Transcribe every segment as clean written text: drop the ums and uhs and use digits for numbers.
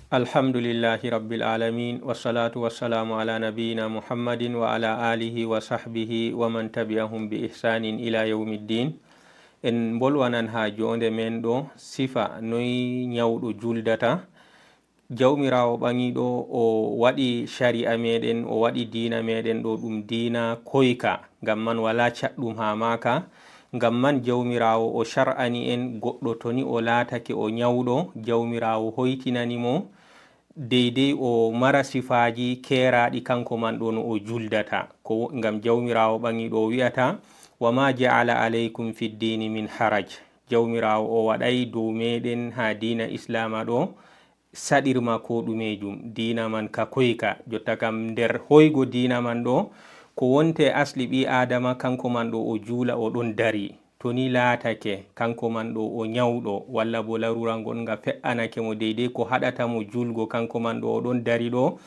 Alhamdulillahi rabbil alamin wassalatu wassalamu ala nabiyyina Muhammadin wa ala alihi wa sahbihi wa man tabi'ahum bi ihsanin ila yawmiddin. En bolwanan ha jonde men ɗo sifa noy nyawɗo juldata. Jawmirawo ɓangiɗo o waɗi shari'a meɗen, o waɗi dina meɗen ɗo ɗum dina koyka, ngam man wala caɗɗum ha maka. Ngam man jawmirawo o shar'ani en goɗɗo toni o latake o nyawɗo, jawmirawo hoytinanimo deidei o mara sifaji keraɗi kanko man ɗo no o juldata ko, ngam jawmirawo ɓangiɗo o wi'ata wa ma ja'ala alaykum fi ddini min haraj. Jawmirawo o waɗay dow meɗen ha dina islama ɗo saɗirma ko ɗumejum, dina man ka koyka. Jotta kam nder hoygo dina man ɗo ko wonte asli ɓi adama kanko man ɗo o juula o ɗon dari, to ni laatake kanko man ɗo o nyawɗo walla bo larura gonga fe'anake mo deidei ko haɗata mo julgo, kanko man ɗo o ɗon dari ɗo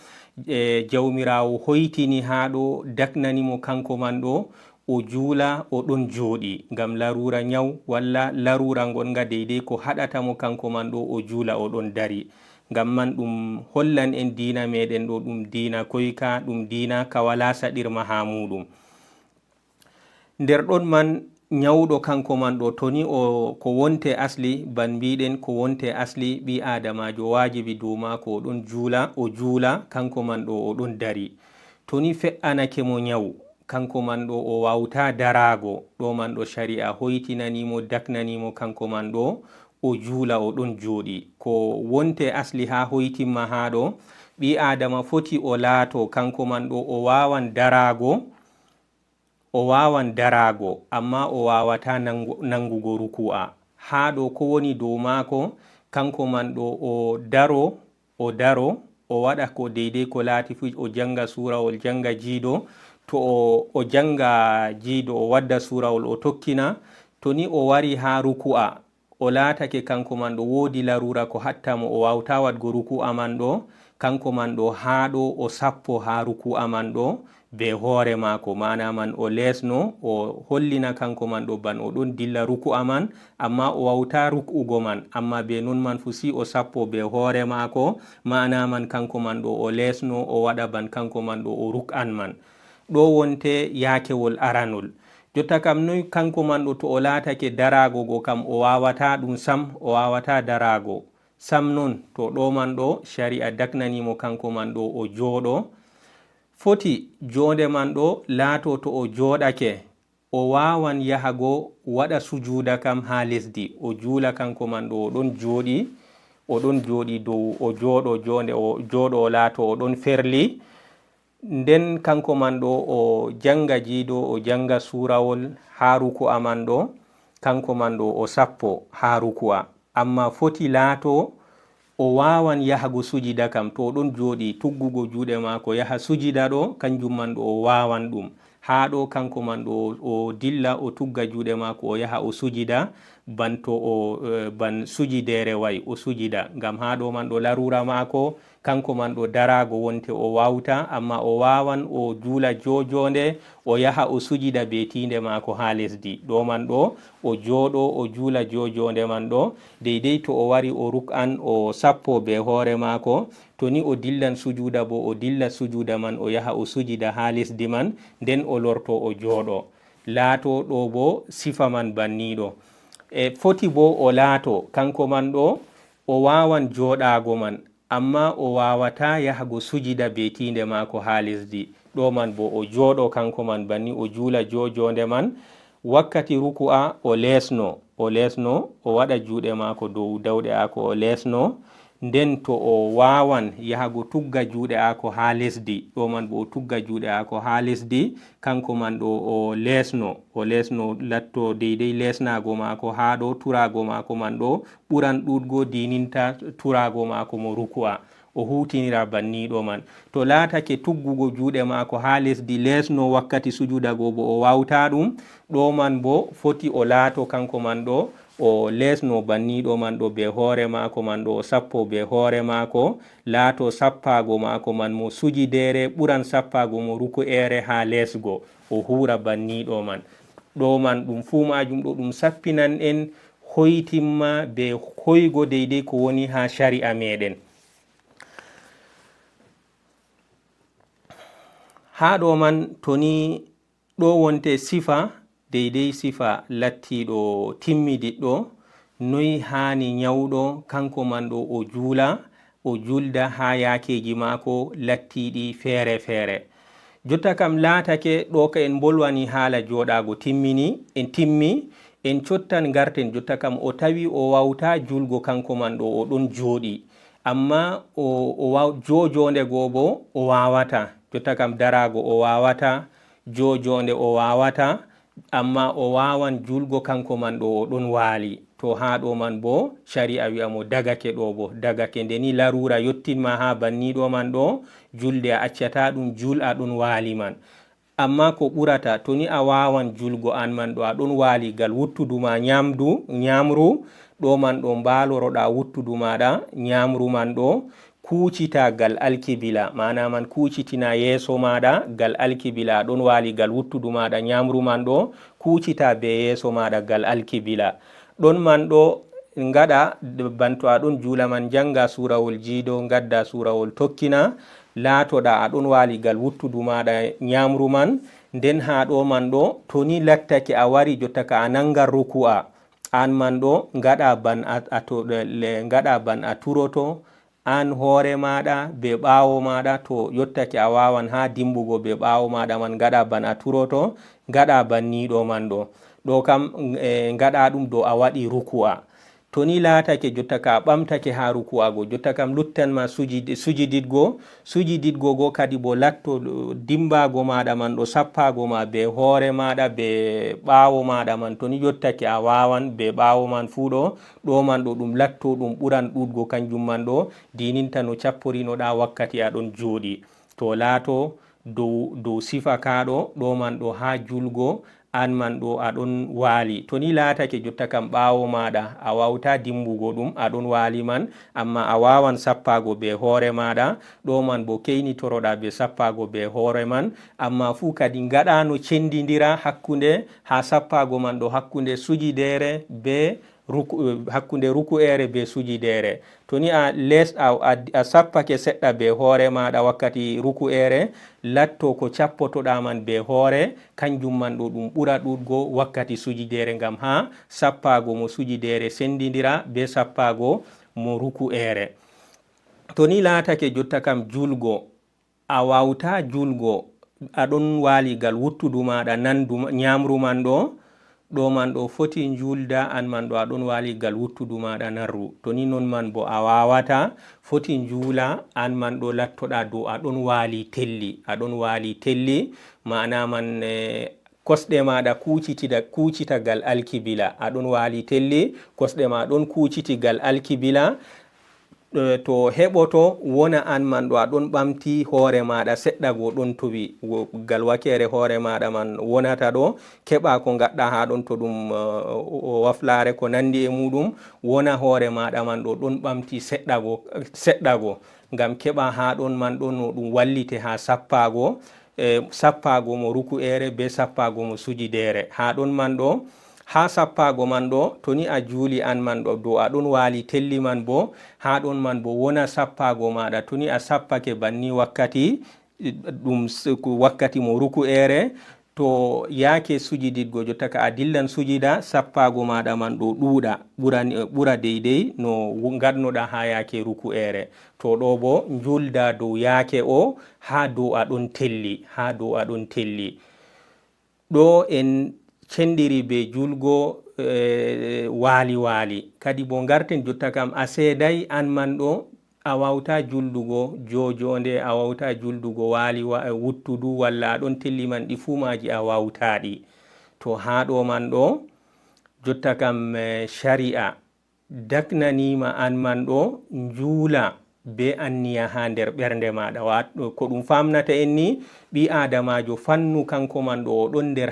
jawmirawo hoytini ha ɗo daknani mo kanko man ɗo o juula o ɗon jooɗi, ngam larura nyaw walla larura gonga deidei ko haɗata mo kanko man ɗo o juula o ɗon dari. Ngam man ɗum hollan en dina meɗen ɗo ɗum dina koyka, ɗum dina ka wala saɗirma ha muɗum. Nder ɗon man nyawɗo kanko man ɗo toni o ko wonte asli ban mbiɗen ko wonte asli ɓi adamajo wajibi dow mako o ɗon juula o juula, kanko man ɗo o ɗon dari. Toni fe'anake mo nyaw kanko man ɗo o wawta darago, ɗo man ɗo shari'a hoytinanimo daknanimo kanko man ɗo o juula o ɗon jooɗi. Ko wonte asli ha hoytinma ha ɗo ɓi adama foti o laato kanko man ɗo o wawan darago amma o wawata nangugo ruku'a. Ha ɗo ko woni dow mako kanko man ɗo o daro o waɗa ko deidei ko laati fu o janga surawol janga jiido, to o janga jiido o wadda surawol o tokkina, to ni o wari ha ruku'a o laatake kanko man ɗo wodi larura ko hatta mo o wawta wadgo ruku'a man ɗo, kanko man ɗo ha ɗo o sappo ha ruku'a man ɗo be hoore mako, mana man o lesno o hollina kanko man ɗo ban o ɗon dilla ruku'a man amma o wawta ruk'ugo man, amma be non man fu si o sappo be hoore mako, mana man kanko man ɗo o lesno o waɗa ban kanko man ɗo o ruk'an man. Ɗo wonte yakewol aranol. Jotta kam noy kanko man ɗo to o laatake darago go kam o wawata ɗum sam, o wawata darago sam non, to ɗo man ɗo shari'a daknanimo kanko man ɗo o jooɗo. Foti jonde man ɗo laato to o jooɗake o wawan yahago waɗa sujuda kam ha lesdi, o juula kanko man ɗo o ɗon jooɗi dow o jooɗo jonde o jooɗo o laato o ɗon ferli, nden kanko man ɗo o janga jiido o janga surawol ha ruku'a man ɗo, kanko man ɗo o sappo ha ruku'a, amma foti laato o wawan yahago sujida kam to ɗon jooɗi tuggugo juuɗe mako yaha sujida ɗo kanjum man ɗo o wawan ɗum. Ha ɗo kanko man ɗo o dilla o tugga juuɗe mako o yaha o sujida ban to ban sujidere wayi o sujida, ngam ha ɗo man ɗo larura mako kanko man ɗo darago wonte o wawta, amma o wawan o juula jojonde o yaha o sujida be tinde mako ha lesdi. Ɗo man ɗo o jooɗo o juula jojonde man ɗo deidei to o wari o ruk'an o sappo be hoore mako, to ni o dillan sujuda bo o dilla sujuda man o yaha o sujida ha lesdi man, nden o lorto o jooɗo. Laato ɗo bo sifa man banniɗo. Foti bo o laato kanko man ɗo o wawan jooɗago man amma o wawata yahago sujida be tinde mako ha lesdi. Ɗo man bo o jooɗo kanko man banni o juula jojonde man, wakkati ruku'a o lesno o waɗa juuɗe mako dow dawɗe ako o lesno, nden to o wawan yahago tugga juuɗe ako ha lesdi, ɗo man bo o tugga juuɗe ako ha lesdi, kanko man ɗo o lesno latto deidei lesnago mako ha ɗo turago mako man ɗo ɓuran ɗuɗgo dininta turago mako mo ruku'a, o hutinira banniɗo man. To laatake tuggugo juuɗe mako ha lesdi lesno wakkati sujuda go bo o wawta ɗum, ɗo man bo foti o laato kanko man ɗo o lesno banniɗo man ɗo be hoore mako man ɗo o sappo be hoore mako, laato sappago mako man mo sujidere ɓuran sappago mo ruku'ere ha lesgo, o hura banniɗo man. Ɗo man ɗum fu majum ɗo ɗum sappinan en hoytimma be hoygo deidei ko woni ha shari'a meɗen. ha ɗo man toni ɗo wonte sifa deidei sifa lattiɗo timmidiɗɗo noyi hani nyawɗo kanko man ɗo o julda ha yakeji mako lattiɗi feere feere. Jotta kam laatake ɗo ka en bolwani haala joɗago timmi en cottan garten jotta kam o tawi o wawta julgo kanko man ɗo o ɗon joɗi, amma o jojonde go bo o wawata, jotta kam darago o wawata, jojonde o wawata, amma o wawan julgo kanko man ɗo o ɗon waali. To ha ɗo man bo shari'a wi'amo dagake ɗo bo dagake, ndeni larura yottinma ha banniɗo man ɗo julde a accata ɗum jul'a ɗon waali man. Amma ko ɓurata to ni a wawan julgo an man ɗo a ɗon waali gal wuttuduma nyamru ɗo man ɗo mbaloroɗa wuttudu maɗa nyamru man ɗo kucita gal alkibila, mana man kucitina yeso maɗa gal alkibila, ɗon waali gal wuttudu maɗa nyamru man ɗo kucita be yeso maɗa gal alkibila. ɗon man ɗo ngaɗa banto a ɗon jula man janga surawol jiido gadda surawol tokkina laatoɗa a ɗon waali gal wuttudu maɗa nyamru man. Nden ha ɗo man ɗo to ni lattake a wari jotta ka a nangan ruku'a an man ɗo ngaɗa ban a turoto an hoore maɗa be ɓawo maɗa, to yottake a wawan ha dimbugo be ɓawo maɗa man ngaɗa ban a turoto, ngaɗa banniɗo man ɗo kam ngaɗa ɗum do a waɗi ruku'a. to ni laatake jotta ka a ɓamtake ha ruku'a go jotta kam luttanma sujididgo go kadi bo latto dimbago maɗa man ɗo sappago ma be hoore maɗa be ɓawo maɗa man, to ni yottake a wawan be ɓawo man fu ɗo man ɗo ɗum latto ɗum ɓuran ɗuɗgo kanjum man ɗo dininta no capporinoɗa wakkati aɗon joɗi. To laato dow sifa kaɗo ɗo man ɗo ha julgo an man ɗo aɗon waali, to ni laatake jotta kam ɓawo maɗa a wawta dimbugo ɗum aɗon waali man, amma a wawan sappago be hoore maɗa, ɗo man bo keynitoroɗa be sappago be hoore man, amma fu kadi ngaɗa no cendidira hakkunde ha sappago man ɗo hakkunde sujidere be hakkunde ruku'ere be sujidere. to ni a sappake seɗɗa be hoore maɗa wakkati ruku'ere, latto ko cappotoɗa man be hoore kanjum man ɗo ɗum ɓura ɗuɗgo wakkati sujidere, ngam ha sappago mo sujidere sendidira be sappago mo ruku'ere. to ni laatake jotta kam julgo a wawta julgo aɗon waaligal wuttudu maɗa nandu nyamru man ɗo man ɗo foti julda an man ɗo aɗon waaligal wuttudu maɗa narru. to ni non man bo a wawata, foti jula an man ɗo lattoɗa dow aɗon waali telli mana man kosɗe maɗa kucitagal alkibila, aɗon waali telli kosɗe ma ɗon kucitigal alkibila. to heɓoto wona an man ɗo aɗon ɓamti hoore maɗa seɗɗa go ɗon towi gal wakere hoore maɗa man wonata ɗo, keɓa ko gaɗɗa ha ɗon to ɗum waflare ko nandi e muɗum, wona hoore maɗa man ɗo ɗon ɓamti seɗɗa go ngam keɓa ha ɗon man ɗo no ɗum wallite ha sappago mo ruku'ere be sappago mo sujidere. ha ɗon man ɗo ha sappago man ɗo to ni a juuli an man ɗo dow aɗon waali telli man bo ha ɗon man bo wona sappago maɗa, to ni a sappake banni wakkati mo ruku'ere, to yaake sujididgo jotta ka a dillan sujida sappago maɗa man ɗo ɓura deidei no gadnoɗa ha yaake ruku'ere. to ɗo bo julda dow yaake o ha dow aɗon telli. ɗo en cendiri be julgo waali kadi bo garten jotta kam a seedai an man ɗo a wawta juldugo jojonde, a wawta juldugo waali wuttudu walla aɗon telli man ɗi fu maji a wawtaɗi. to ha ɗo man ɗo jotta kam shari'a daknanima an man ɗo juula be anniya ha nder ɓernde maɗa. ko ɗum famnata en ni ɓi adamajo fannu kanko man ɗo oɗon nder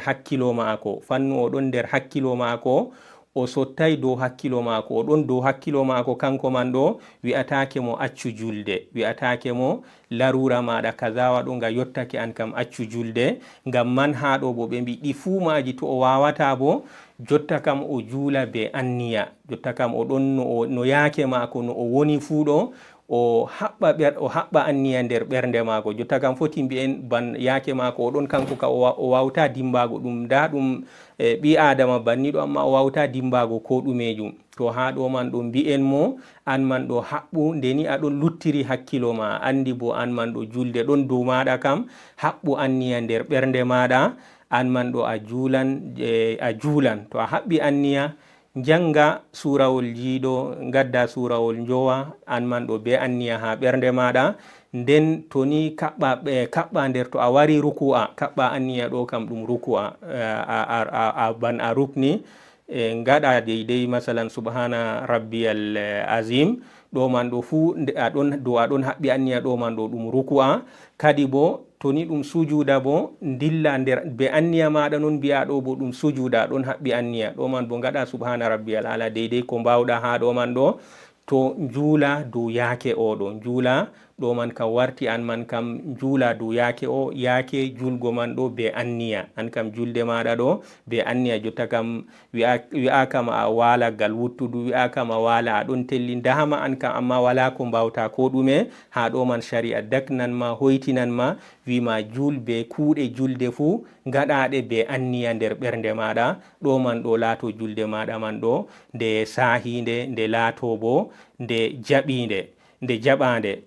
hakkilo maako o sottai dow hakkilo maako, oɗon dow hakkilo maako kanko man ɗo wi'atake mo accu julde, wi'atake mo larura maɗa kaza waɗo nga yottake an kam accu julde, ngam man ha ɗo bo ɓe mbi ɗi fu maji to o wawata bo jotta kam o juula be anniya, jotta kam oɗon no yaake maako no o woni fu ɗo o haɓɓa anniya nder ɓernde maako. Jotta kam foti mbi'en ban yaake maako oɗon kanko ka o wawta dimbago ɗum nda ɗum ɓi adama banniɗo amma o wawta dimbago ko ɗumejum. To ha ɗo man ɗo mbi'en mo an man ɗo haɓɓu ndeni aɗon luttiri hakkilo ma andi bo an man ɗo julde ɗon dow maɗa kam haɓɓu anniya nder ɓernde maɗa an man ɗo a juulan. To a haɓɓi anniya janga surawol jiiɗo gadda surawol njowa an man ɗo be anniya ha ɓernde maɗa. Nden to ni kaɓɓa nder to a wari ruku'a kaɓɓa anniya ɗo kam ɗum ruku'a ban a rukni ngaɗa deidei masalan subhana rabbiyal azim ɗo man ɗo fu aɗon haɓɓi anniya ɗo man ɗo ɗum ruku'a. Kadi bo to ni ɗum sujuda bo dilla nder be anniya maɗa non mbiya ɗo bo ɗum sujuda ɗon haɓɓi anniya ɗo man bo ngaɗa subhana rabbiyal ala deidei ko mbawɗa ha ɗo man ɗo. To juula dow yaake oɗo juula ɗo man kam warti an man kam juula dow yaake o yaake julgo man ɗo be anniya an kam julde maɗa ɗo be anniya. Jotta kam wi'a kam a wala gal wuttudu wi'a kam a wala aɗon telli dahama an kam amma wala ko mbawta ko ɗume ha ɗo man sharia daknan ma hoytinan ma wima jul be kuuɗe julde fu gaɗaɗe be anniya nder ɓernde maɗa ɗo man ɗo laato julde maɗa man ɗo nde sahinde nde laato bo nde jaɓande.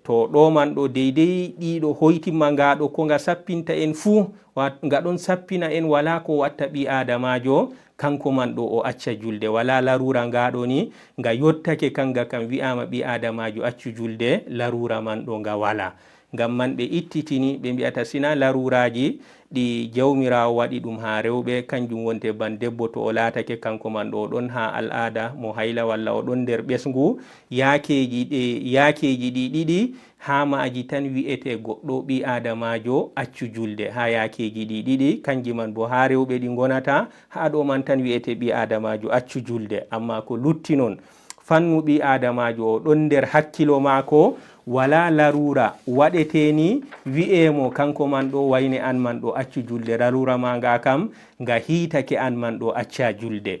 To ɗo man ɗo deidei ɗiɗo hoytinma ngaɗo ko nga sappinta en fu nga ɗon sappina en wala ko watta ɓi adamajo kanko man ɗo o acca julde wala larura ngaɗo ni nga yottake kanga kam wi'ama ɓi adamajo accu julde larura man ɗo nga wala. Ngam man ɓe ittitini ɓe mbi'ata sina laruraji ɗi jawmirawo waɗi ɗum ha rewɓe kanjum wonte ban debbo to o laatake kanko man ɗo ɗon ha al'ada mo hayla walla o ɗon nder ɓesgu yakeji ɗi ɗiɗi ha maji tan wi'ete goɗɗo ɓi adamajo accu julde ha yakeji ɗi ɗiɗi kanji man bo ha rewɓe ɗi gonata ha ɗo man tan wi'ete ɓi adamajo accu julde. Amma ko lutti non fannu ɓi adamajo o ɗon nder hakkilo maako wala larura waɗeteni wi'emo kanko man ɗo wayne an man ɗo accu julde larura ma nga kam nga hiitake an man ɗo acca julde.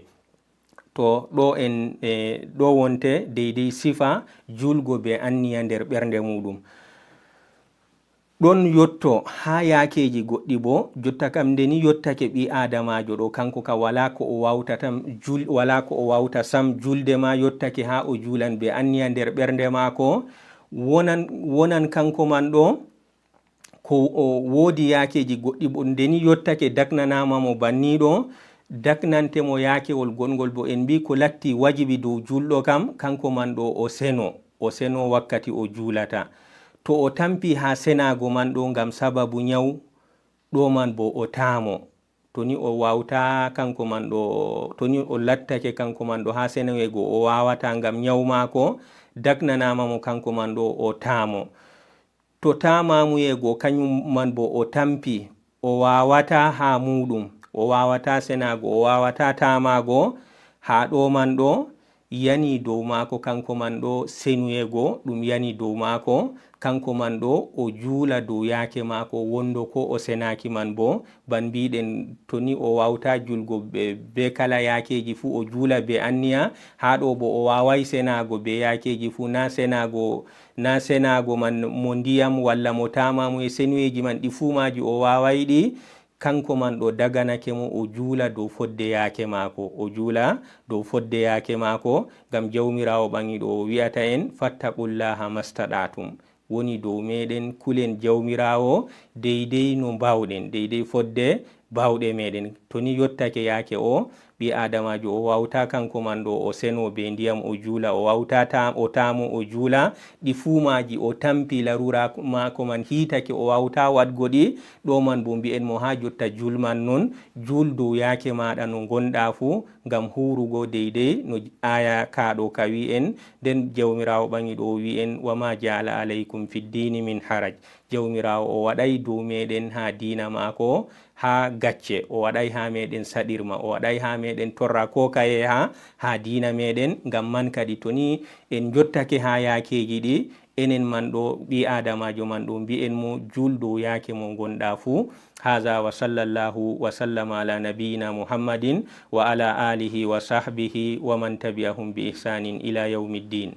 To ɗo en ɗo wonte deidei sifa julgo be anniya nder ɓernde muɗum. ɗon yotto ha yakeji goɗɗi bo jotta kam ndeni yottake ɓi adamajo ɗo kanko ka wala ko o wawta sam julde ma yottake ha o julan be anniya nder ɓernde maako wonan kanko man ɗo ko woodi yakeji goɗɗi bo ndeni yottake daknanama mo banniɗo daknantemo yakewol gongol bo en mbi ko latti wajibi dow julɗo kam kanko man ɗo o seno wakkati o julata. To o tampi ha senago man ɗo ngam sababu nyawu ɗo man bo o tamo toni o wawta kanko man ɗo toni o lattake kanko man ɗo ha senawego o wawata ngam nyawu mako daknanama mo kanko man ɗo o tamo. To tamamuyego kanyum man bo o tampi o wawata ha muɗum o wawata senago o wawata tamago ha ɗo man ɗo yani dow mako kanko man ɗo senuyego ɗum yani dow mako kanko man ɗo o juula dow yake mako wondo ko o senaki man bo ban mbiɗen toni o wawta julgo be kala yakeji fu o juula be anniya ha ɗo bo o wawai senago be yakeji fu na senago man mo ndiyam walla mo tamamu e senuyeji man ɗi fu maji o wawai ɗi kanko man ɗo daganake mo o juula dow fodde yake mako ngam jawmirawo ɓangiɗo o wi'ata en fattaqullaha mastaɗatum woni dow meɗen kulen jawmirawo deidei no mbawɗen deidei fodde bawɗe meɗen. Toni yottake yake o ɓi adamajo o wawta kanko man ɗo o seno be ndiyam o juula o wawta o tamo o juula ɗi fumaji o tampi larura mako man hiitake o wawta wadgo ɗi ɗo man bo mbi'en mo ha jotta julman non jul dow yake maɗa no gonɗa fu ngam hurugo deidei no aya kaɗo ka wi en. Nden jawmirawo ɓangiɗo o wi en wama ja'ala alaykum fi ddini min haraj. Jawmirawo o waɗai dow meɗen ha dina mako ha gacce o waɗai ha meɗen saɗirma o waɗai ha meɗen torra ko kaye ha dina meɗen ngam man kadi toni en jottake ha yakeji ɗi enen man ɗo ɓi adamajo man ɗo mbi'en mo jul dow yake mo gonɗa fu. Haza wa sallallahu wa sallama ala nabiyina muhammadin wa ala alihi wa sahbihi wa man tabi'ahum bi ihsanin ila yawmiddin.